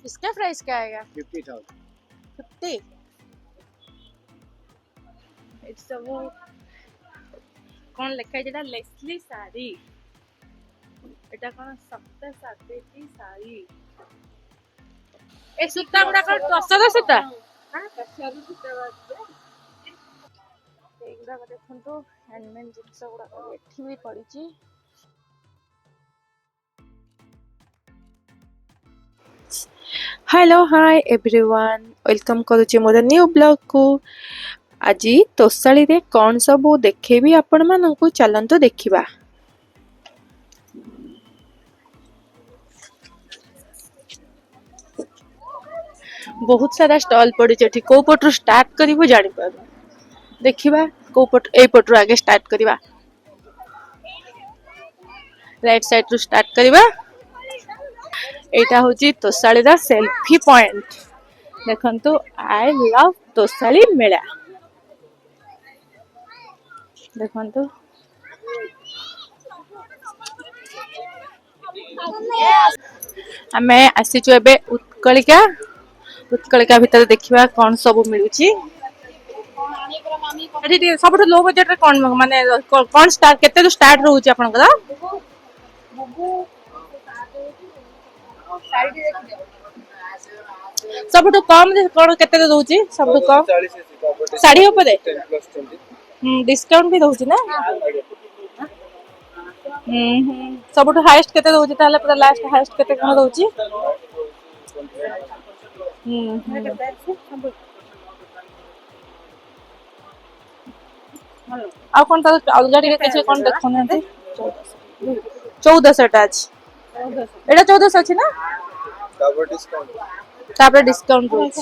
इसका प्राइस क्या आएगा? 50। सब कौन लिखा है? लेस्ली साड़ी। এটা কোন সপ্তাহ সাতেটি শাড়ি। এই সূতা গুড়া কোন টসর সূতা? হ্যাঁ টসর সূতা আছে। এইগুড়া দেখন্তু হ্যান্ডমেড জিনিস গুড়া এଠି ବି ପଡିଛି। हेलो हाय एवरीवन, वेलकम करुचे मोर न्यू ब्लॉग को। आज तोसाली रे कौन सब देखेबी आपण मानकु, चलंतु देखिबा। बहुत सारा स्टॉल पड़ी एठी। को पटरु स्टार्ट करिवो जानि पार। देखिबा को पट ए पटरु आगे स्टार्ट करिबा। राइट साइड रु स्टार्ट करिबा। एटा होची तोसाली दा सेल्फी पॉइंट। देखंतु आई लव तोसाली मेला। देखंतु आमे आसीचु एबे उत्कलिका। उत्कलिका भितर देखिबा कोन सब मिलुची। एठी सबटु लो बजट रे कोन माने कोन स्टार्ट केते तो स्टार्ट रहउची आपनकर? सबटु कम कोन केते दउची? सबटु कम 40 साड़ी ऊपर 10+20 डिस्काउंट भी दउची ना? सबटु हाईएस्ट केते दउची ताले? पूरा लास्ट हाईएस्ट केते कोन दउची? आ कोन त अलगा टिके किछ कोन देखो नथि। 1400 टा अछि। एटा 1400 अछि ना? तापर डिस्काउंट अछि।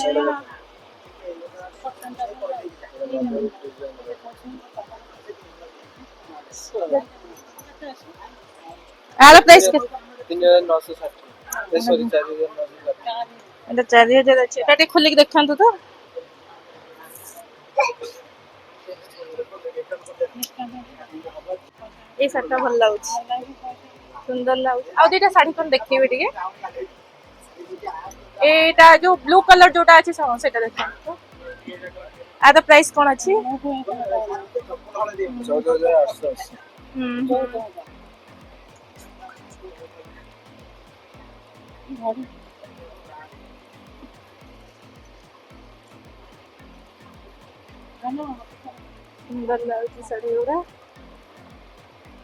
आला प्राइस के 3960। सॉरी 4960। एटा 4000 अछि। एटा टे खोलि के देखंतु तो। ए साटा भल लाउछ। सुंदर लाउछ। आ दुईटा साड़ी कोन देखिबे टिके। एटा जो ब्लू कलर जोटा अछि सेटा देखंतु। आ द प्राइस कोन अछि? 14880। सुंदर लाउची साड़ी गुड़ा।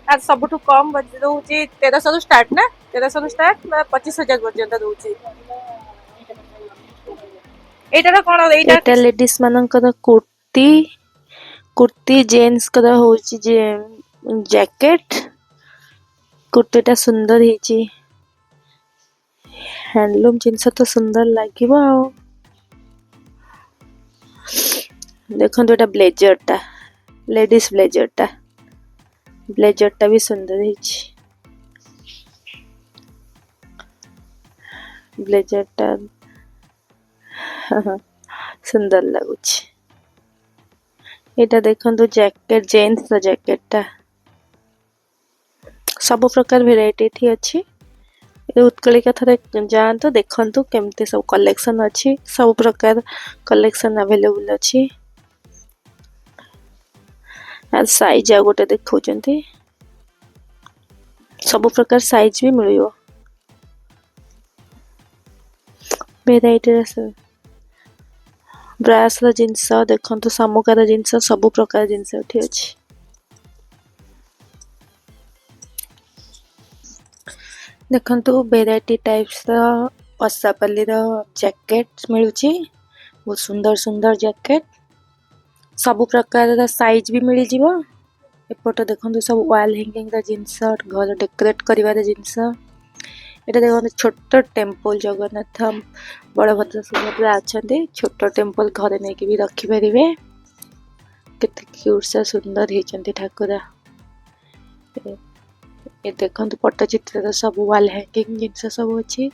आ सबठु कम बजे दउची 1300 स्टार्ट ना? 1300 स्टार्ट 25000 पर्यंत दउची। एटा कोन? एटा लेडीज मानकर कुर्ती। कुर्ती जेंट्स कदा होची जे जैकेट। कुर्तीटा सुंदर हिची। हैंडलूम जिनस तो सुंदर लागिबो आ। देखंतु एटा ब्लेजर टा। लेडीज ब्लेजर टा। ब्लेजर टा भी सुंदर हिची। ब्लेजर टा सुंदर लागुची। एटा देखंतु जैकेट, जेंट्स जैकेट टा। सब प्रकार वेराइटी थी अछि। उत्कलिका थरे जानतो देखंतु केमते सब कलेक्शन अछि। सब प्रकार कलेक्शन अवेलेबल अछि। आ साइज आ गोटे देखौचंती। सब प्रकार साइज भी मिलियो। वेराइटी रस ब्रास र जिंस देखंतु, सामुकार जिंस, सब प्रकार जिंस उठी अछि। देखंतु वेराइटी टाइप्स र पसापल्ली र जैकेट मिलुची। बहुत सुंदर सुंदर जैकेट। सब प्रकार र साइज भी मिली जिवो। एपट देखंतु सब वॉल हैंगिंग र जिंस, घर डेकोरेट करिवार जिंस। एटा देखंतु छोट टेंपल जगन्नाथ बलभद्र सुभद्रा अछंती। छोट टेंपल घरे नै के भी रखि परिबे। केते क्यूट सा सुंदर हेचंती ठाकुरा। ए देखंतु पट्टचित्र र सब वॉल हैंगिंग जिंस सब अछि।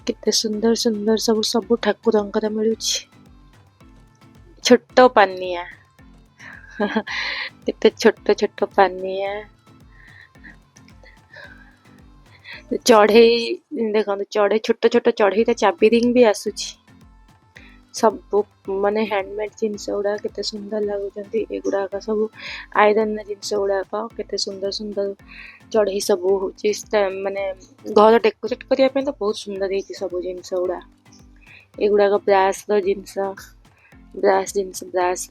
केते सुंदर सुंदर सब ठाकुरंकर मिलुछि। छोट पानिया। केते छोट छोट पानिया। चढ़ई देखो चढ़ई छोट छोट चढ़ई चाबी रिंग भी आसूची सब माने हैंडमेड जिनस गुड़ा केते सुंदर लगुच एगुड़ाक सब आयरन जिनस गुड़ाक केते सुंदर सुंदर चढ़ई सब हूँ माने घर डेकोरेट करने तो बहुत सुंदर है सब जिनस गुड़ा एगुड़ाक ब्रास जिनस ब्रास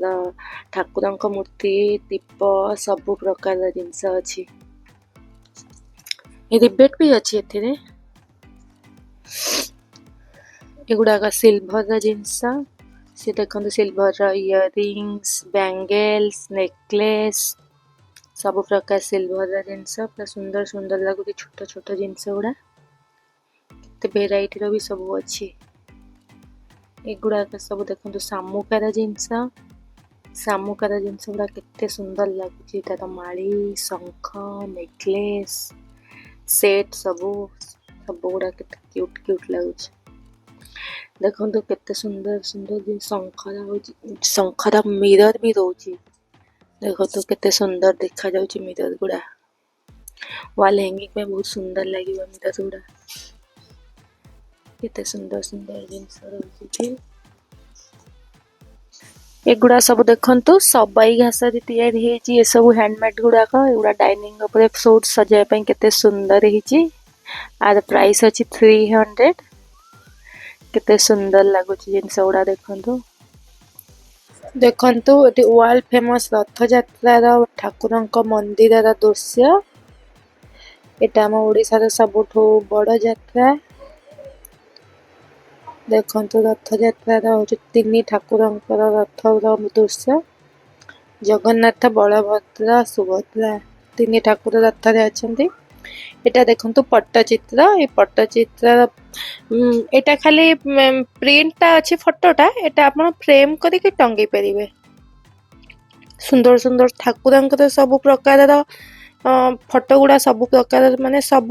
ठाकुर मूर्ति दीप सब प्रकार जिनस अच्छी रिबेट भी अच्छी एथिरे एगुड़ाक सिल्भर जिनस से देखो सिल्भर इयरिंग्स बैंगल्स नेकलेस सब प्रकार सिल्भर जिनस पूरा सुंदर सुंदर लगुच छोट छोट जिनस गुड़ा भेराइटी भी सब अच्छी एगुड़ाक सब देखो शामुकार जिनस गुड़ा केते सुंदर लगुच तार माली शंख नेकलेस सेट सब गुड़ा केते क्यूट क्यूट लगुच देखो केते सुंदर सुंदर शंखर मिरर भी रोची देखो तो केते सुंदर देखा जाउची मिरर गुड़ा वॉल हैंगिंग में बहुत सुंदर लगी मिरर गुड़ा केते सुंदर सुंदर जिनस रोची एगुड़ा सब देखो सबाई घास ये सब हैंडमेड गुड़ाक एगुड़ा डाइनिंग ऊपर सूट सजाय पई केते सुंदर हिची आर प्राइस अछि 300 केते सुंदर लगुच जिनस गुड़ा देखो देखंतु एटी वर्ल्ड फेमस रथ यात्रार ठाकुर मंदिर दृश्य एटा हम ओडिशा रे सबुठु बड़ यात्रा देखंतु रथ यात्रार होची तीन ठाकुरंकर रथर दृश्य जगन्नाथ बलभद्र सुभद्रा तीन ठाकुर रथ रे अछंती एटा देखंतु पट्टचित्र ए पट्टचित्र एटा खाली प्रिंटटा अछि फोटोटा एटा आपण फ्रेम करिके टंगई परिबे सुंदर सुंदर ठाकुरंकर सब प्रकार फोटो गुड़ा सब प्रकार माने सब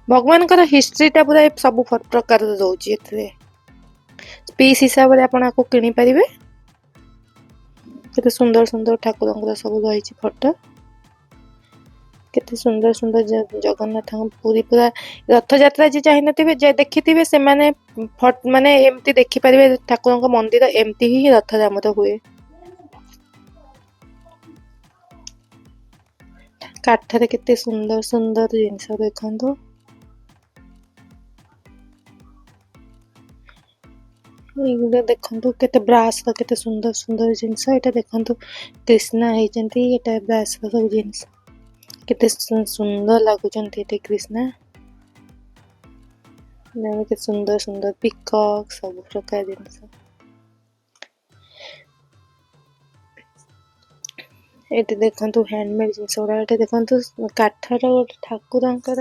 भगवान हिस्ट्रीटा पूरा सब प्रकार रोची पीस हिसाब से आपण आपको किनी परिबे केते सुंदर सुंदर ठाकुरंकर सब रही फोटो केते सुंदर सुंदर जगन्नाथ पूरी पूरा रथ यात्रा जे चाहि नथिबे जे देखिथिबे से माने माने एमती देखि परिबे ठाकुरंक मंदिर एमती ही रथ जामत हुए काठरे केते सुंदर सुंदर जिनस देखंतो एगुड़ा देखंतो केते ब्रास केते सुंदर सुंदर जिनस एटा देखंतो कृष्णा हेजंती एटा ब्रास सब जिनस केते सुंदर लागुचंती एटे कृष्णा केते सुंदर सुंदर पिकॉक सब प्रकार जिनस एटे देखंतु हैंडमेड जिनस गुड़ा एटे देखंतु काठर गोटे ठाकुरंकर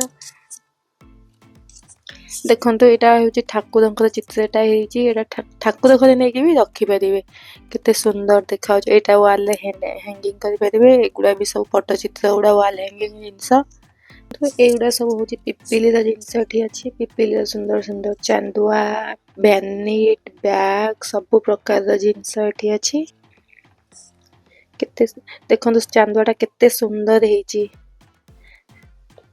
देखंतु एटा होची ठाकुरंकर चित्र एटा हेची एटा ठाकुर घरे नै कि भी रखि परिबे केते सुंदर देखाउ एटा वॉल रे हैंगिंग करि परिबे एगुड़ा भी सब फोटो चित्र गुड़ा वॉल हैंगिंग जिनस तो एगुड़ा सब होची पिपिली रा जिनस एठी अछि पिपिली रा सुंदर सुंदर चांदुआ बैनिट बैग सब प्रकार रा जिनस एठी अछि केते देखंतु चांदुआटा केते सुंदर हेची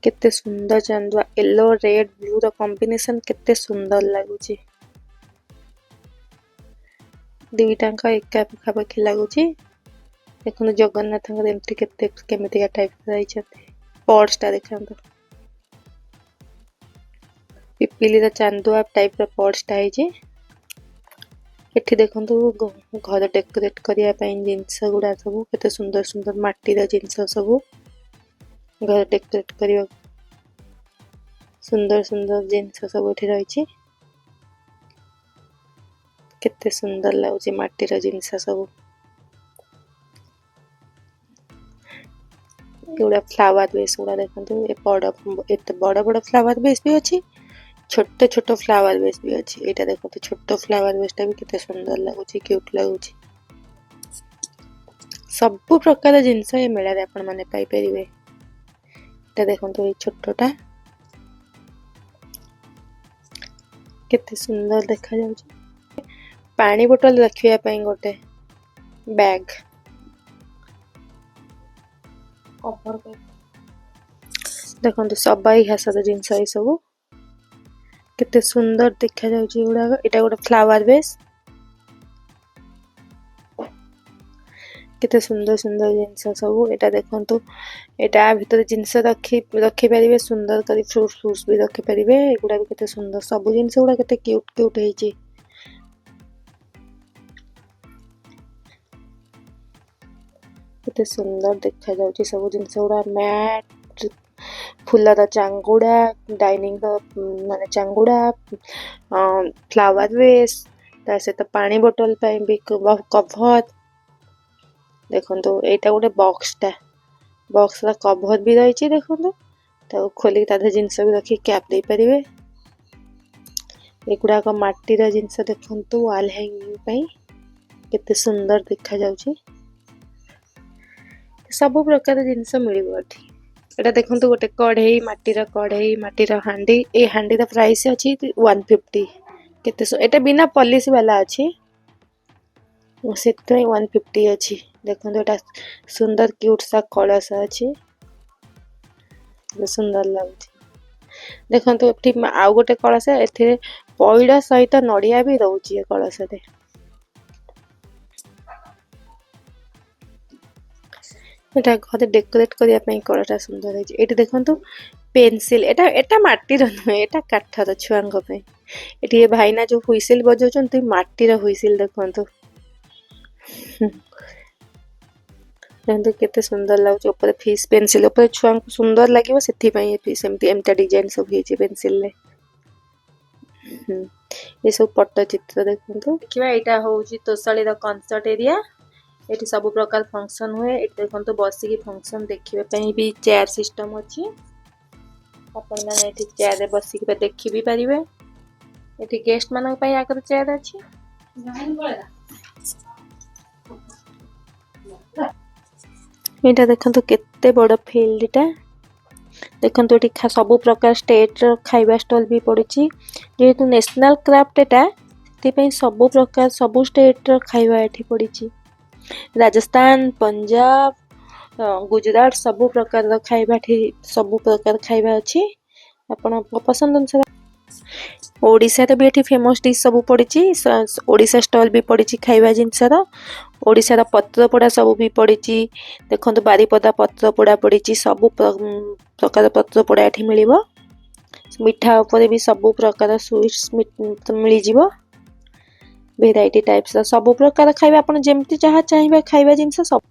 केते सुंदर चांदुआ येलो रेड ब्लू रो कॉम्बिनेशन केते सुंदर लागुची दुईटांका एका पाखापाखी लागुची देखो जगन्नाथ एमती केते केमितिका टाइप रही पर्सटा देखंतु पिपिली रो चांदुआ टाइप रो पर्सटा हेची एठी देखंतु घर डेकोरेट करिया पई जिनस गुडा सब केते सुंदर सुंदर माटी रो जिनस सब घर डेकोरेट करिया सुंदर सुंदर जिनस सब एठी रही केते सुंदर लागुची माटी रो जिनस सब एगुड़ा फ्लावर बेस गुड़ा देखंतु एते बड़ बड़ फ्लावर बेस भी अछि छोट छोट फ्लावर बेस भी अछि एटा देखो तो छोट फ्लावर बेसटा भी केते सुंदर लागुची क्यूट लागुची सब प्रकार जिनस ए मेला रे आपण माने पाई परिबे एटा देखंतु ए छोटटा केते सुंदर देखा जाउची पानी बोतल रखिया पई गोटे बैग देखो सबाई घासर जिनस ये सब केते सुंदर देखा जाउची गुड़ाक एटा गोटे फ्लावर बेस केते सुंदर सुंदर जिनस सब एटा देखंतु एटा भीतर जिनस रखी परिबे सुंदर करी फ्रूट्स भी रखी परिबे एगुडा भी केते सुंदर सब जिनस गुडा केते क्यूट क्यूट हेची केते सुंदर देखा जाउची सब जिनस गुडा मैट फुलर चांगुड़ा डाइनिंग माने चांगुड़ा फ्लावर वेस ता सहित पानी बोतल ପାଇଁ भी कवर देखंतु एटा गोटे बॉक्स रा कवर भी रही देखंतु ताको खोली ताधे जिनस भी रखी कैप दे परिबे एगुडा को माटी रा जिनस देखंतु वॉल हैंगिंग ପାଇଁ केते सुंदर देखा जाउची सब प्रकार जिनस मिलिबो एठी एटा देखंतु गोटे कढ़ई माटीर हांडी ए हांडी रा प्राइस अछि 150 केते एटा बिना पॉलिश वाला अछि सेत 150 अछि देखंतु एटा सुंदर क्यूट सा कलश अछि सुंदर लागछि देखंतु एठी आउ गोटे कलश एथे पइडा सहित नडिया भी रहउछि ए कलश रे एटा घर डेकोरेट करिया ପାଇଁ कलटा सुंदर है एटी देखंतु पेंसिल एटा एटा माटी र न एटा काठ र छुआंग ପାଇଁ एटी ए भाईना जो हुइसिल बजाउछन माटी र हुइसिल देखंतु देखंतु केते सुंदर लागछ ऊपर फिश पेंसिल ऊपर छुआंग सुंदर लागिवो सेथि ପାଇଁ ए सेमती एमटा डिजाइन सब हेछि पेंसिल ले ये सब पट्टचित्र देखंतु देखिबा एटा होउछि तोसली र कॉन्सर्ट एरिया एटी सब प्रकार फंक्शन हुए एटी देखंतु बसी की फंक्शन देखिबे पई भी चेयर सिस्टम अछि अपन माने एटी चेयर रे बसी के देखि भी परिबे एटी गेस्ट मानन पई आकर चेयर अछि एटा देखंतु केते बड़ फील्डटा देखंतु एटी सब प्रकार स्टेट र खाइबा स्टॉल भी पड़िछि जेतु नेशनल क्राफ्ट एटा ते पई सब प्रकार सब स्टेट र खाइबा एठी पड़िछि राजस्थान पंजाब गुजरात सब प्रकार खाइबा सब प्रकार खाइबा अछि आपण पसंद अनुसार ओडिसा रे भी एठी फेमस डिश सब पड़िछि ओडिसा स्टॉल भी पड़िछि खाइबा जिनसर ओडिसा रा पत्र पोड़ा सब भी पड़िछि देखंतु बारीपदा पत्र पोड़ा पड़िछि सब प्रकार पत्र पोड़ा एठी मिलिबो मिठा ऊपर भी सब प्रकार स्वीट्स मिली जिवो वेराइटी टाइप्स सब प्रकार खाइबा आपण जेमति चाहा चाहिबा खाइबा जिंस सब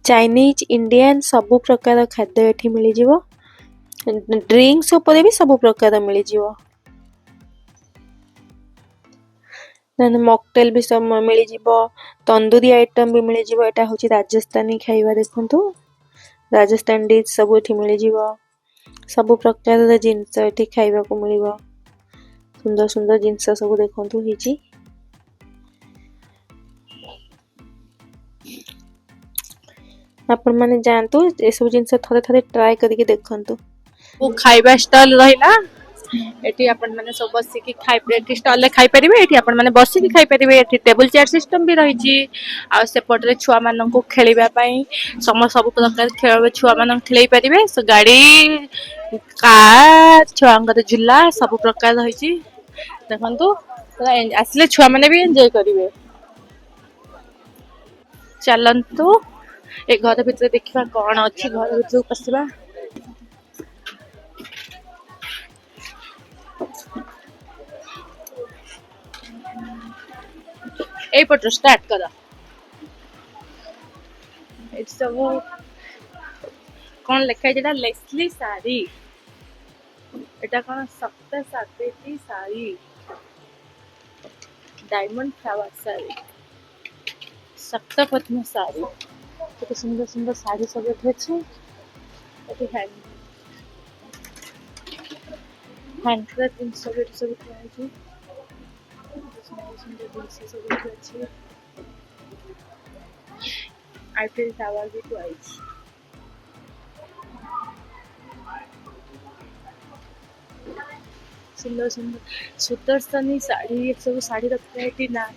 चाइनीज इंडियन सब प्रकार खाद्य एठी मिली जिवो ड्रिंक्स ऊपर भी सब प्रकार मिली जिवो मॉकटेल भी सब मिली जिवो तंदूरी आइटम भी मिली जिवो एटा होची राजस्थानी खाइबा देखंतु राजस्थान डिश सब एठी मिली जिवो सब प्रकार रा जिंस एठी खाइबा को मिलिबो सुंदर सुंदर जिंस सब देखंतु हिची आपण माने जानतु ए सब जिंस थरे थरे ट्राई करके देखंतु वो खाइबा स्टॉल रहिला एठी आपण माने सब बसी की खाइ एठी स्टॉल ले खाइ परिबे एठी आपण माने बसी की खाइ परिबे एठी टेबल चेयर सिस्टम भी रहिची आ सेपट रे छुआ मानन को खेलिबा पई सब प्रकार खेल छुआ मानन खेलै परिबे सो गाड़ी कार छुआंगर झुला सब प्रकार रहिची देखंतु आसले छुआ माने भी एन्जॉय करिवे चलंतु ए घर भीतर देखिबा कोन अछि घर भीतर पसिबा ए पटो स्टार्ट करा इट्स सब कोन लिखा जेटा लेस्ली साड़ी एटा कोन सप्त सातेती साड़ी डायमंड फ्लावर साड़ी सप्तपद्म साड़ी तो सुंदर सुंदर साड़ी सब अछि एटी हैंड इन सब सब अछि सुंदर सुंदर जिंस सब अछि आईफिल टावर भी तो अछि सुंदर सुंदर सुदर्शनी साड़ी सब साड़ी रखते एटी ना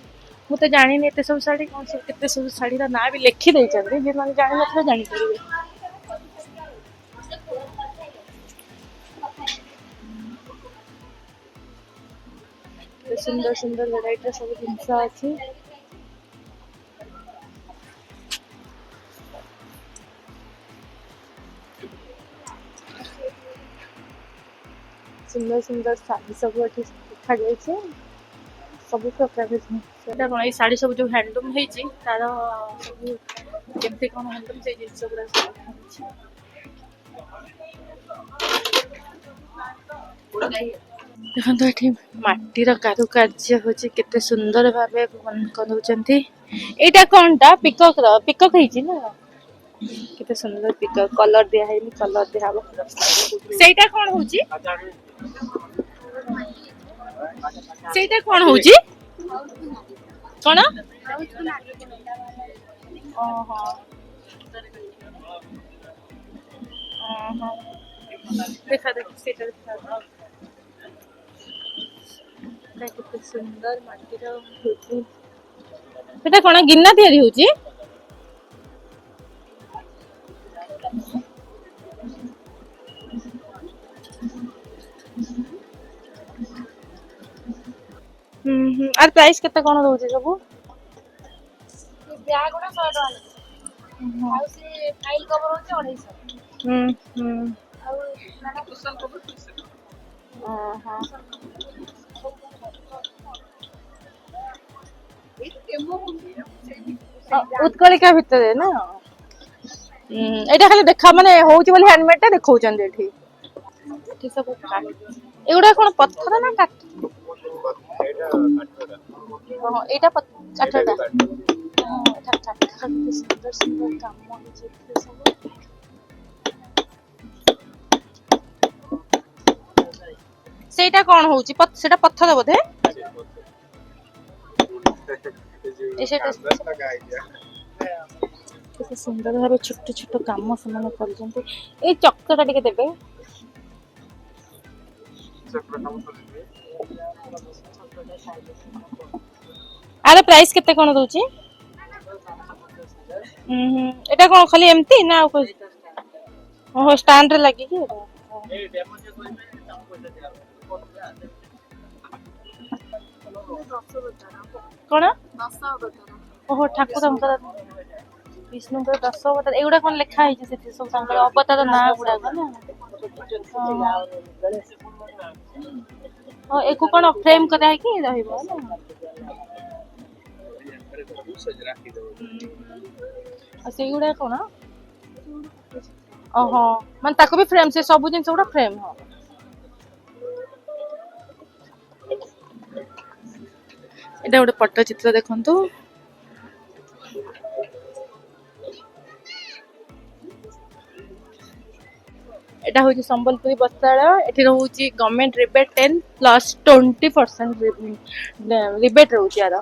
मु तो जानि नै एते सब साड़ी कोन सब केते सब साड़ी रा ना भी लिखि दै छथि जे माने जानि नथले जानि परिबे सुंदर सुंदर वेराइटी सब जिनस अच्छी सुंदर सुंदर शाड़ी सब देखा जाए सब प्रकार कौन शाड़ी सब जो हैंडलूम होती तार सब केमती कौन हैंडलूम से जिन गुड़ा देखो ये माटीर कारुकार्य हूँ केते सुंदर भाव बनाऊँ यहाँ कौन टा पिकक पिकक ना केते सुंदर पिकक कलर दिया है कलर दिया सेटा कौन हूँ सेटा कौन हूँ कौन देखा देख सेटा देखा केते सुंदर माटीर होची सेटा कोन गिन्ना तयारी होची आर प्राइस केते कोन दोची सब ब्याग गुडा 100 टका आ से फाइल कवर होची 250 आ माने कुशन कवर हां उत्कलिका भितर ना एटा खाली देखा माने होउची बोली हैंडमेड टा देखौचन एठी एठी सब एगुडा कोन पत्थर ना काट एटा काठटा एटा काठ सुंदर सुंदर काम होची सब सेटा कोन होउची सेटा पत्थर बोधे केते सुंदर भाव छोट छोट काम से कर चक्कटा टिके देबे अरे प्राइस केते कोन दोची एटा कोन खाली एम्ती ना ओहो स्टैंड रे लागी कि ए डेमो जे कोइ में कम पैसा दिया कोन 10 अवतार ओहो ठाकुरंकर विष्णुंकर 10 अवतार एगुडा कोन लेखा है जे से सब संकर अवतार ना गुडा ना ओ एको कोन फ्रेम करा है कि रहइबो ना से गुडा कोन ओहो मन ताको भी फ्रेम से सब जिन गुडा फ्रेम हो एटा गोटे पट्टचित्र देखंतु एटा होची संबलपुरी वस्त्रालय एठी रहउची गवर्नमेंट रिबेट 10 प्लस 20% रिबेट रहउची यार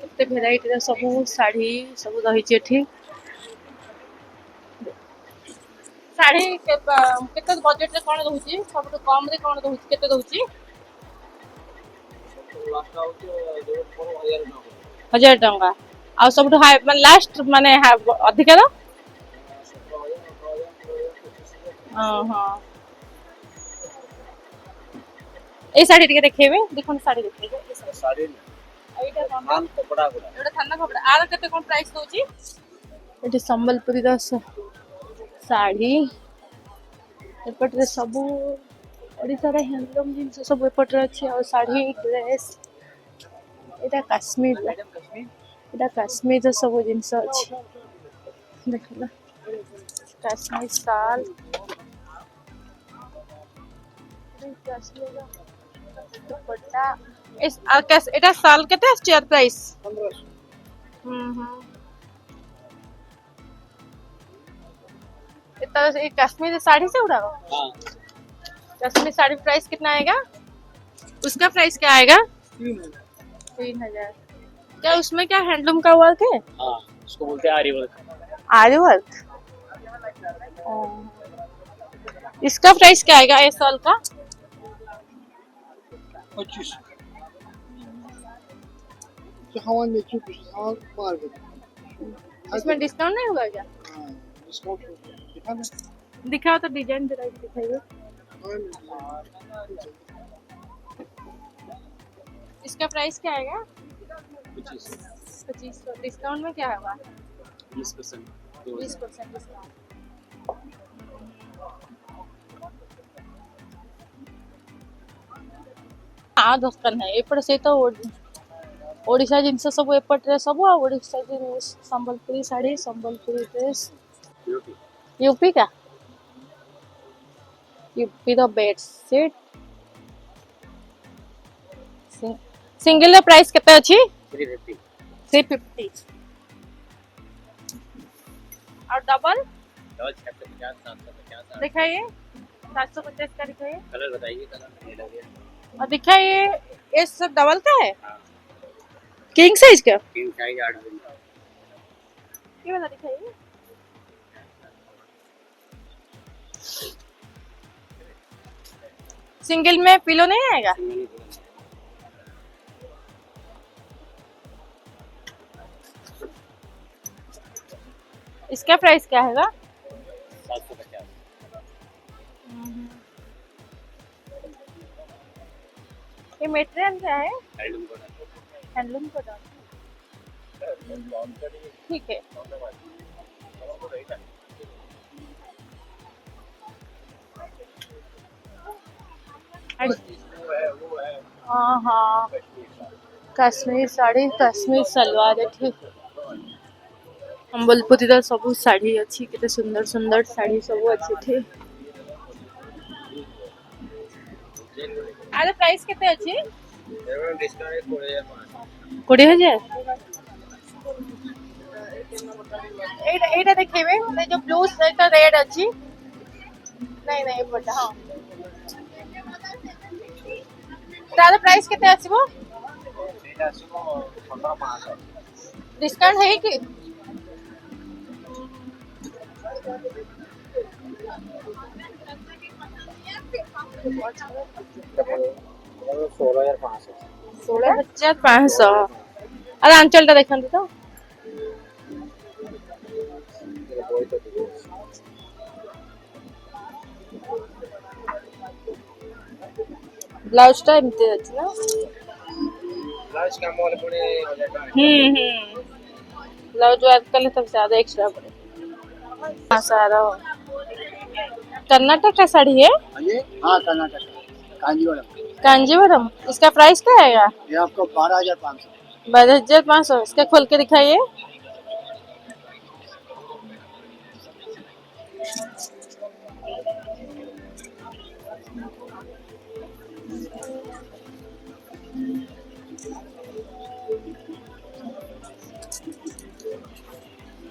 केते वेराइटी सब साड़ी सब रही एठी साड़ी केते बजेट रे कोन रहउची सब तो कम रे कोन रहउची केते रहउची 1000 टंका आ सब हाई माने लास्ट माने अधिक रो हां ए साड़ी टिके देखेबे देखन साड़ी देखेबे साड़ी एटा थान कपड़ा गुडा एटा थान कपड़ा आर केते कोन प्राइस दोची एटी संबलपुरी दास साड़ी एपटे सब ओडिसा रे हैंडलूम जिंस सब एपटे अछि और साड़ी ड्रेस एटा कश्मीर एटा कश्मीर सब जिंस अछि देखला कश्मीर साल कश्मीर दुपट्टा इस कैस एटा साल केते अस्टर प्राइस 1500 इतना ये कश्मीरी साड़ी से उड़ा हां कश्मीरी साड़ी प्राइस कितना आएगा उसका प्राइस क्या आएगा 3000 क्या उसमें क्या हैंडलूम का वर्क है हां उसको बोलते हैं आरी वर्क इसका प्राइस क्या आएगा इस साल का 25 हवन में 25 मार्केट इसमें डिस्काउंट नहीं होगा क्या? दिखाओ तो डिजाइन जरा दिखाइए। इसका प्राइस क्या आएगा? 2500। डिस्काउंट में क्या होगा? 20%। 20% डिस्काउंट। हाँ दोस्तन है एपटे से तो ओडिशा जिनस सब एपटे सब ओडिशा संबलपुरी साड़ी संबलपुरी ड्रेस। यूपी का UP the bedsheet single price केते अछि? 350। 350 और डबल 650, 750। दिखाइए। 750 का दिखाइए। कलर बताइए, कलर ये लगे। और दिखाइए। ये सब डबल का है? किंग साइज का? किंग साइज 8 दिन। ये वाला दिखाइए। सिंगल में पिलो नहीं आएगा? इसका प्राइस क्या हैगा? 750। ये मटेरियल क्या है? हैंडलूम का। हैंडलूम का डाल। ठीक है। हाँ हाँ कश्मीर साड़ी कश्मीर सलवार एठी संबलपुरी रो सब साड़ी अच्छी केते सुंदर सुंदर साड़ी सब अच्छी थी। आरे प्राइस केते अछि? एवं डिस्काउंट 20,000। एटा देखेबे ने जो ब्लू एटा रेड अछि। नहीं नहीं बड़ा हां तार प्राइस केते आसीबो? एटा आसीबो 15,500। डिस्काउंट है कि? तो 16,500। 16,500 अरे आंचलटा देखंतु तो। ब्लाउज टा एमती अछि ना? ब्लाउज का मोल पुणे 1000 टका। ब्लाउज वर्क कले तब ज्यादा एक्स्ट्रा पड़े। हाँ सारा कर्नाटक का साड़ी है ये? हाँ कर्नाटक कांजीवरम। कांजीवरम। इसका प्राइस क्या आएगा? ये आपको 12,500। 12,500। इसका खोल के दिखाइए।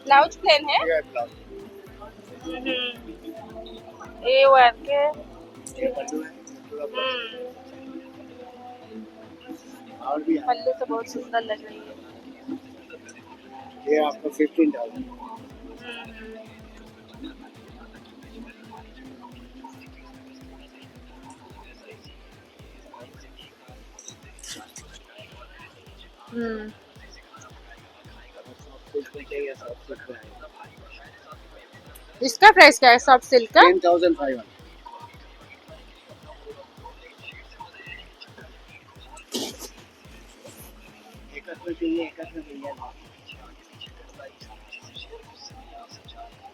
ब्लाउज प्लेन है? ये ब्लाउज। ये वर्क है। ये पल्लू है। और भी है। पल्लू तो बहुत सुंदर लग रही है। ये आपको 15,000। इसका प्राइस क्या है सॉफ्ट सिल्क का? 10,500।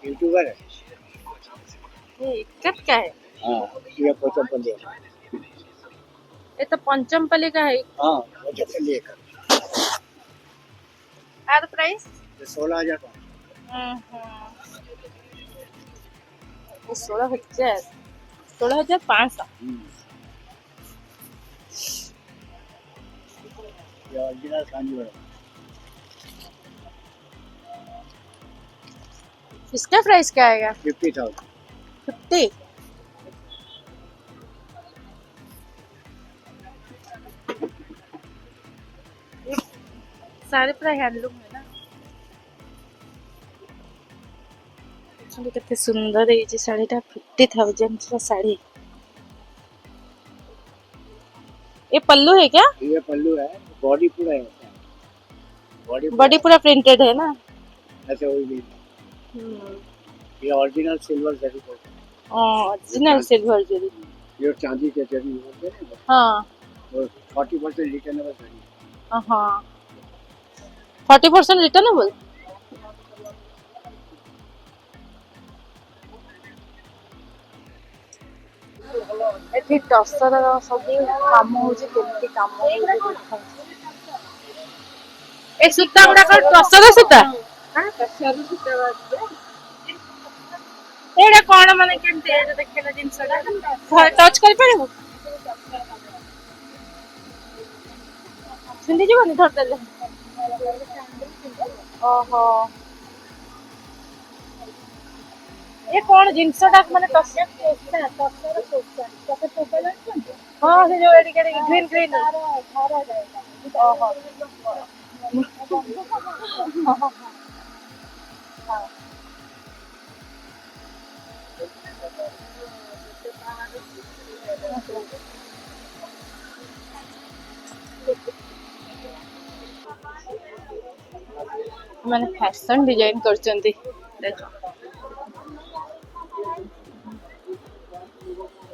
यूट्यूबर है। ये कट का है? हाँ ये पोचमपल्ली है। ये तो पंचमपल्ली का है। हाँ पोचमपल्ली है। और प्राइस? 16,500। 16,000। 16,500। ये ओरिजिनल कांजीवरम। इसका प्राइस क्या आएगा? 50,000। 50। सारे पूरा हैंडलूम है ना। कितने सुंदर है ये साड़ी टा। 50,000 का साड़ी। ये पल्लू है क्या? ये पल्लू है। बॉडी पूरा है। बॉडी पूरा प्रिंटेड है ना? ऐसे वही भी ये ओरिजिनल सिल्वर जरी को ओरिजिनल सिल्वर जरी ये चांदी के जरी होते हैं ना हाँ वो 40% रिटर्नेबल जरी हाँ 40% रिटर्नेबल ଏଠି ଟସର ସବୁ କାମ ହଉଛି କେମିତି କାମ ଏ ସୂତା ଗୁଡାକ ଟସର ସୂତା ଏଇଟା କଣ ମାନେ କେମିତି ଏଇଟା ଦେଖିଲା ଜିନିଷଟା ଟଚ୍ କରିପାରିବୁ ଛିଣ୍ଡି ଯିବନି ଧରିଦେଲେ ଓହୋ ଏ କଣ ଜିନିଷଟା ମାନେ ଟସର ହଁ ସେ ଯୋଉ ଏଠି ଗ୍ରୀନ ଗ୍ରୀନ ଓହୋ ମାନେ ଫ୍ୟାଶନ ଡିଜାଇନ କରୁଛନ୍ତି ଦେଖ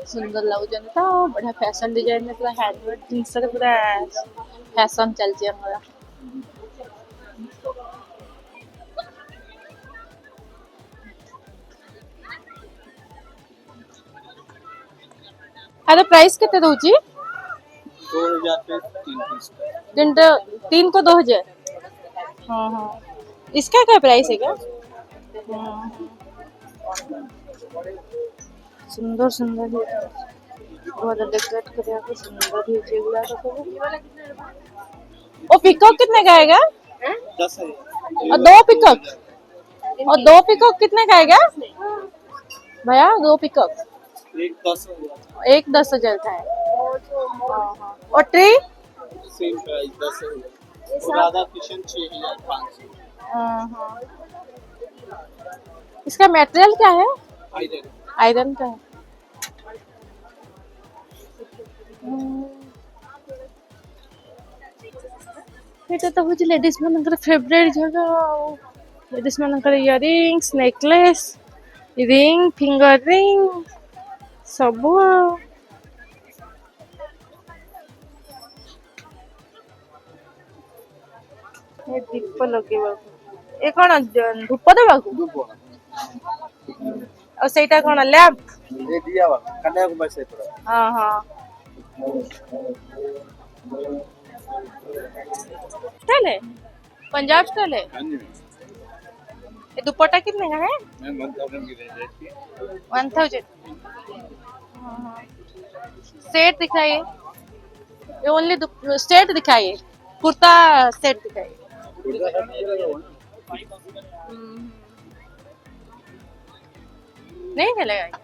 ସୁନ୍ଦର ଲାଗୁଛନ୍ତି ତ ବଢିଆ ଫ୍ୟାଶନ ଡିଜାଇନ ପୁରା ହ୍ୟାଣ୍ଡମେଡ ଜିନିଷରେ ପୁରା ଫ୍ୟାଶନ ଚାଲିଛି ଆମର ଆରେ प्राइस कितने दउची 2000 पे 3 पीस तीन को 2000 हाँ हाँ इसका क्या प्राइस है क्या सुंदर सुंदर बहुत डेकोरेट करया को सुंदर ही जेगुला सब ओ पिकॉक कितने का आएगा 10,000 और दो पिकॉक कितने का आएगा भैया 2 पिकॉक एक 10,000 एक 10,000 का है और ट्री सेम प्राइस 10,000 और राधा किशन 6,500 इसका मटेरियल क्या है आइरन आयरन का है ଏଇଟା ତ ହଉଛି ଲେଡିଜ ମାନଙ୍କର ଫେଭରେଟ ଜାଗା ଆଉ ଲେଡିଜ ମାନଙ୍କର earrings necklace ring finger ring ସବୁ ଆଉ ଏ ଦୀପ ଲଗେଇବାକୁ ଏ କଣ ଧୂପ ଦେବାକୁ ଆଉ ସେଇଟା କଣ ଲ୍ୟାମ୍ପ ये दिया वाला कन्याकुमारी से पड़ा हाँ हाँ स्टाइल है पंजाब स्टाइल है हां जी ये दुपट्टा कितने का है मैं 1000 की रेंज है 1000 सेट दिखाइए ये ओनली सेट दिखाइए कुर्ता सेट दिखाइए नहीं चलेगा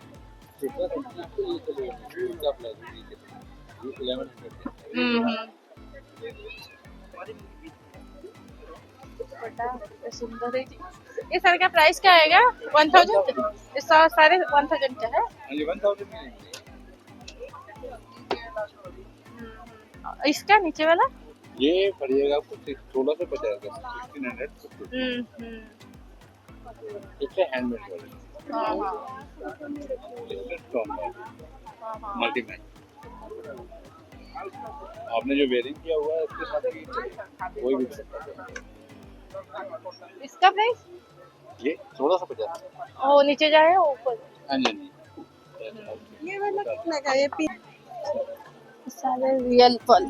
सुंदर है ये सर का प्राइस क्या आएगा 1000 ये सारे 1000 का है हां 1000 में इसका नीचे वाला ये पड़ेगा आपको 1650 का 1600 इससे हैंडमेड वाला हाँ हाँ मल्टी मैच आपने जो वेयरिंग किया हुआ है उसके साथ ही कोई भी इसका प्राइस ये 1650 ओ नीचे जाए ऊपर हाँ जी ये वाला कितना का ये सारे रियल फल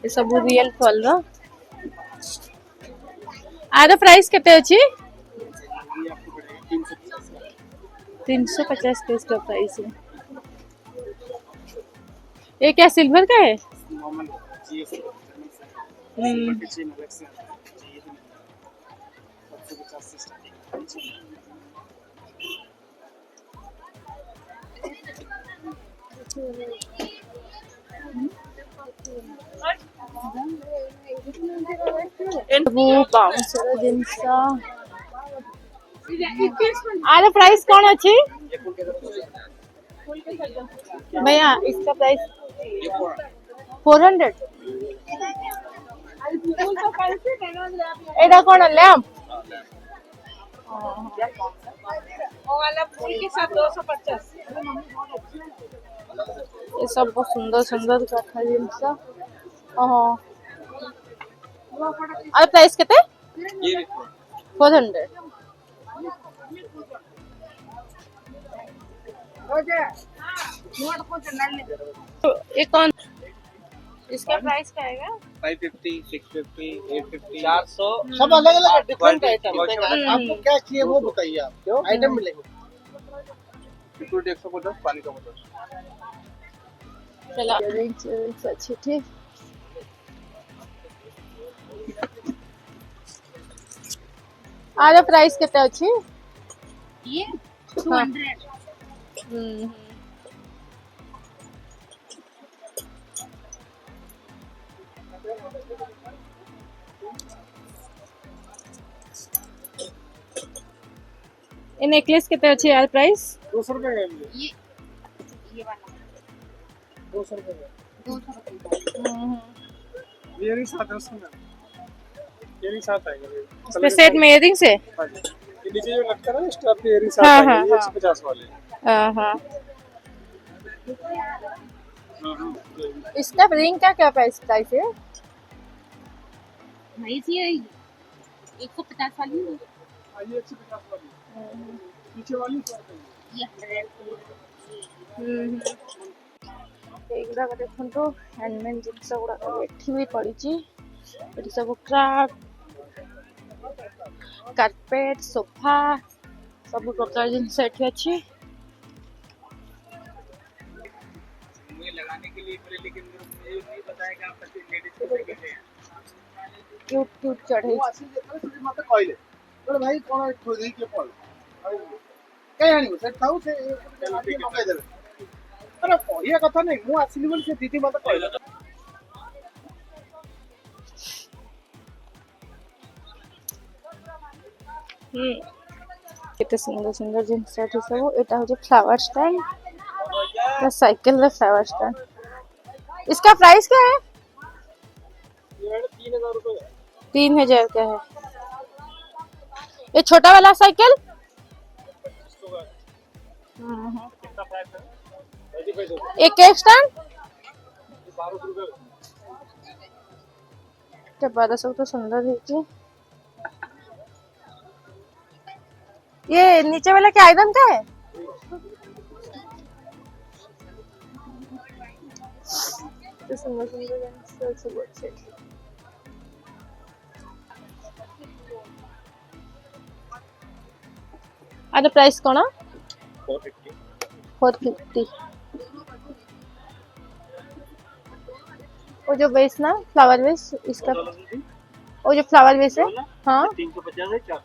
ये सब रियल फल ना आर प्राइस केते अछि 350 का इसका प्राइस है ये क्या सिल्वर का है बाउंसर जिनस आरे प्राइस कौन अच्छी भैया इसका प्राइस 400 एटा कोन लैम्प वो वाला फूल के साथ 250। ये सब बहुत सुंदर सुंदर कथा जिनस ओहो और प्राइस केते 400 ये कौन इसका प्राइस क्या है 550, 650, 850, 400। सब अलग अलग डिफरेंट आइटम आपको क्या चाहिए वो बताइए आप आइटम मिलेंगे सिक्योरिटी 150, पानी का बोतल। चला इयरिंग्स अच्छी थी आरे प्राइस केते अछि ये 200। ये नेकलेस केते अछि यार प्राइस 200 रुपए का मिले ये वाला 200 रुपए का 200 रुपए। इयरिंग्स आते हैं उसमें इयरिंग्स आता है इस पे सेट में इयरिंग्स है हाँ जी ये नीचे जो लटका है ना स्ट्रैप पे इयरिंग्स हाँ, आता हाँ, है ये हाँ। 150 वाले हां हाँ इसका रिंग का क्या प्राइस है भाई ये 150 वाली है, ये 150 वाली नीचे वाली 100 रुपए ये 100। एगुड़ा देखो हैंडमेड जिनस गुड़ा एठी भी पड़ी एठी सब क्राफ्ट कारपेट सोफा सब प्रकार जिनस एठी अछि मुझे लगाने के लिए बोले, लेकिन मुझे नहीं बताया कि आप लेडीज को कैसे हैं। क्यूट क्यूट चढ़े वो आसी देखो सुधी मते कहले बोले भाई कोन खोदी के पड़ कहीं आनी सेट थाउ से मगाई देबे अरे पहिया कथा नहीं मु आसिली बोली से दीदी मते कहले केते सुंदर सुंदर जिनस एठी सब एटा हो फ्लावर स्टैंड साइकिल रे फ्लावर स्टैंड इसका प्राइस क्या है ये 3000 रुपए 3000 का है ये छोटा वाला साइकिल कितना प्राइस है 35 रुपए एक केक स्टैंड 12 रुपए तो 1200 तो सुंदर है कि ये नीचे वाला क्या आइटम का है तो सुंदर सुंदर सब अच्छे अरे प्राइस कौन 450 450 वो जो बेस ना फ्लावर बेस इसका वो जो फ्लावर बेस है हाँ 350 है 4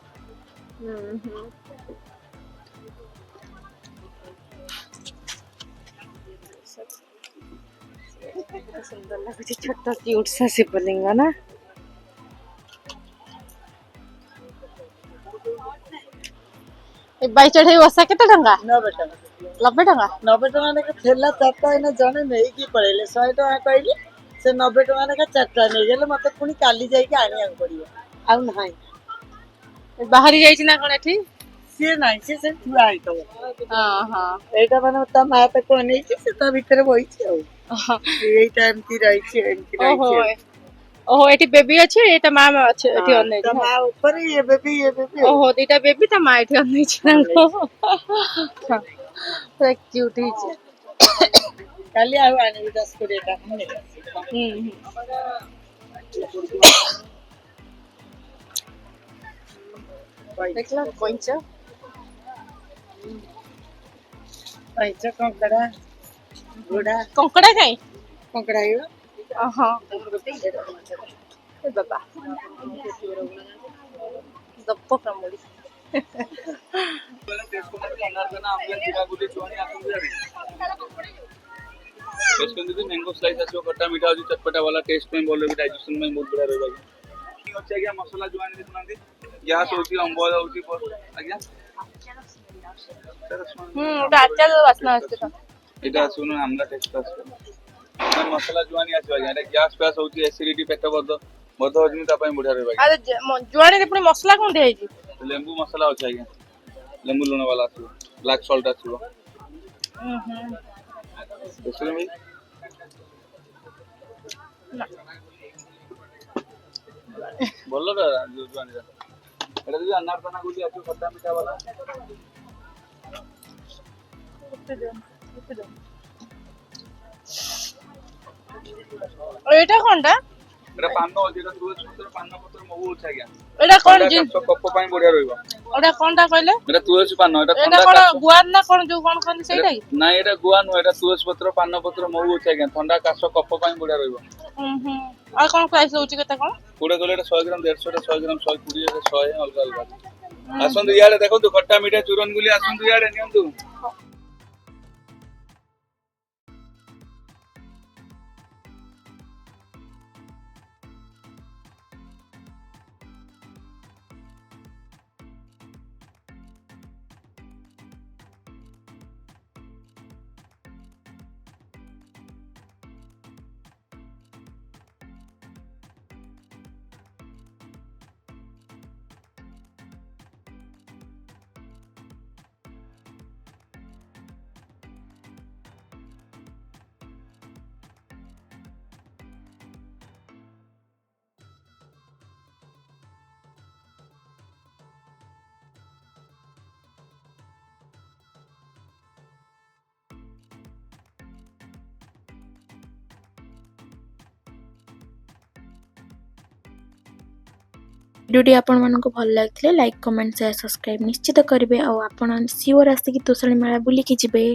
सुंदर लगे छोटा क्यूट सा शिवलिंग ना बाई चढ़े वसा केते टंगा 90 टका 90 टंका 90 टका ने ठेला चारटा ने जने नहीं की पड़ेले 100 टका कहली से 90 टका ने चारटा नहीं गेले मते पुनी काली जाई के आनी आन पड़ियो आ नाही बाहरी जाई ना कोन एठी से नाही से छुआ आई तो हां हां एटा माने त मा त को नहीं से त भीतर बई छै ए टाइम की रही छै एमती रही ओहो छै ओहो एठी बेबी अछि एटा मामा अछि एठी अन्ने त मा ऊपर ये बेबी ओहो दीटा बेबी त मा एठी अन्ने छै पूरा क्यूट ही छै काली आउ आनी 10 को डेटा हमने देखला कोइचा पैसा कंकड़ा घोड़ा कंकड़ा काई कंकड़ा यो हां ए बाबा गप्प प्रमोली मैंगो स्लाइस आसो खट्टा मीठा होची चटपटा वाला टेस्ट में बोलो डाइजेशन में बहुत बड़ा रहेगा नहीं होचे क्या मसाला जुआन दे सुनांदी गैस होची अंबोला होची पर आज्ञा आचार वासना असते का এটা শুনুন আমরা টেস্ট করব মশলা জুয়ানি আছে আজ্ঞা এটা গ্যাস প্যাস হচ্ছে অ্যাসিডিটি পেট বদ্ধ ବଦ ହଜମି ତା ପାଇଁ ବଢିଆ ରହିବ ଆରେ ଜୁଆଣିରେ ପୁଣି ମସଲା କଣ ଦିଆହେଇଛି? ଆଜ୍ଞା। ଲେମ୍ବୁ ମସଲା ଅଛି ଆଜ୍ଞା, ଲେମ୍ବୁ ଲୁଣ ବାଲା ଆସିବ, ବ୍ଲାକ୍ ସଲ୍ଟ ଆସିବ। ଦେଖିଲେ ଭାଇ ଭଲଟା ଜୁଆଣିଟା। ଏଟା ଯଦି ଅନାରଦାନା ଗୁଲି ଆସିବ ଖଟା ମିଠା ବାଲା। ଏଇଟା କଣଟା? ଏଟା ପାନ ଅଛି, ଏଟା ତୁଳସୀ ପତ୍ର ପାନ ପତ୍ର ମହୁ ଅଛି ଆଜ୍ଞା। ଏଇଟା କଣ ଥଣ୍ଡା କାଶ କଫ ପାଇଁ ବଢିଆ ରହିବ। ଏଇଟା କଣଟା କହିଲେ? ଏଟା ତୁଳସୀ ପାନ, ଏଟା ଏଇଟା ଥଣ୍ଡା କଣ କାଶ। ଗୁଆର ନା କଣ ଯୋଉ କଣ କହନ୍ତି ସେଇଟା କି? ନାଇଁ ଏଟା ଗୁଆ ନୁହଁ, ଏଟା ତୁଳସୀ ପତ୍ର ପାନ ପତ୍ର ମହୁ ଅଛି ଆଜ୍ଞା, ଥଣ୍ଡା କାଶ କଫ ପାଇଁ ବଢିଆ ରହିବ। ଆଉ କଣ ପ୍ରାଇସ୍ ରହୁଛି କେତେ କଣ? କୋଡିଏ କହିଲେ ଏଟା 100 ଗ୍ରାମ 150 ଟା 100 ଗ୍ରାମ 120 100 ଅଲଗା ଅଲଗା। ଆସନ୍ତୁ ଇଆଡେ ଦେଖନ୍ତୁ ଖଟା ମିଠା ଚୁରନ ଗୁଲି, ଆସନ୍ତୁ ଇଆଡେ ନିଅନ୍ତୁ। ଭିଡ଼ିଓଟି ଆପଣମାନଙ୍କୁ ଭଲ ଲାଗିଥିଲେ ଲାଇକ୍ କମେଣ୍ଟ ସେୟାର ସବସ୍କ୍ରାଇବ୍ ନିଶ୍ଚିତ କରିବେ ଆଉ ଆପଣ ସିଓର ଆସିକି ତୋଷାଳୀ ମେଳା ବୁଲିକି ଯିବେ।